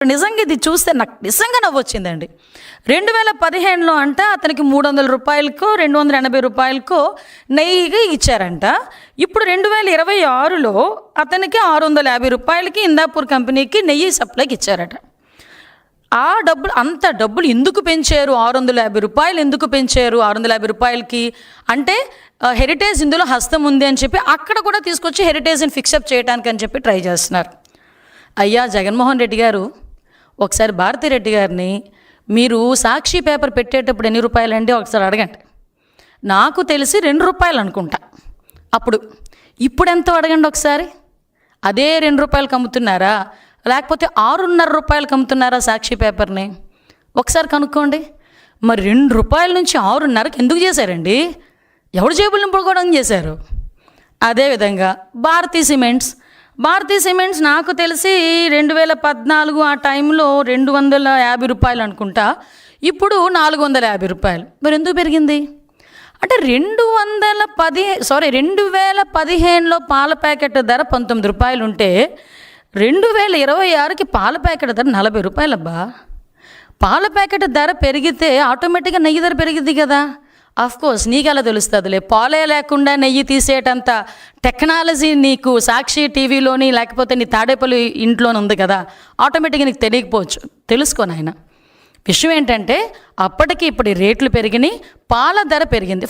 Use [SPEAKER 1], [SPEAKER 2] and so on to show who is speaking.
[SPEAKER 1] నిజంగా ఇది చూస్తే నాకు నిజంగా నవ్వొచ్చిందండి. 2015లో అంట అతనికి 300 రూపాయలకో 280 రూపాయలకో నెయ్యిగా ఇచ్చారంట. ఇప్పుడు 2026లో అతనికి 650 రూపాయలకి ఇందాపూర్ కంపెనీకి నెయ్యి సప్లైకి ఇచ్చారట. ఆ డబ్బులు, అంత డబ్బులు ఎందుకు పెంచారు? 650 రూపాయలు ఎందుకు పెంచారు? 650 రూపాయలకి అంటే హెరిటేజ్ ఇందులో హస్తం ఉంది అని చెప్పి అక్కడ కూడా తీసుకొచ్చి హెరిటేజ్ని ఫిక్సప్ చేయడానికి అని చెప్పి ట్రై చేస్తున్నారు. అయ్యా జగన్మోహన్ రెడ్డి గారు, ఒకసారి భారతిరెడ్డి గారిని మీరు సాక్షి పేపర్ పెట్టేటప్పుడు ఎన్ని రూపాయలండి ఒకసారి అడగండి. నాకు తెలిసి 2 రూపాయలు అనుకుంటా అప్పుడు. ఇప్పుడు ఎంతో అడగండి ఒకసారి. అదే 2 రూపాయలకు అమ్ముతున్నారా లేకపోతే 6.5 రూపాయలకు అమ్ముతున్నారా సాక్షి పేపర్ని? ఒకసారి కనుక్కోండి. మరి 2 రూపాయల నుంచి 6.5కి ఎందుకు చేశారండి? ఎవడు జేబులు నింపుకోవడం చేశారు? అదేవిధంగా భారతీ సిమెంట్స్ నాకు తెలిసి 2014 ఆ టైంలో 250 రూపాయలు అనుకుంటా, ఇప్పుడు 450 రూపాయలు. మరి ఎందుకు పెరిగింది? అంటే 2015లో పాల ప్యాకెట్ ధర 19 రూపాయలు ఉంటే 2026కి పాల ప్యాకెట్ ధర 40 రూపాయలబ్బా. పాల ప్యాకెట్ ధర పెరిగితే ఆటోమేటిక్గా నెయ్యి ధర పెరిగిద్ది కదా. కోర్స్ నీకు ఎలా తెలుస్తుందిలే, పాలే లేకుండా నెయ్యి తీసేటంత టెక్నాలజీ నీకు సాక్షి టీవీలోని లేకపోతే నీ తాడేపల్లి ఇంట్లోనే ఉంది కదా, ఆటోమేటిక్గా నీకు తెలియకపోవచ్చు. తెలుసుకో నాయన. విషయం ఏంటంటే అప్పటికి ఇప్పుడు రేట్లు పెరిగినాయి, పాల ధర పెరిగింది.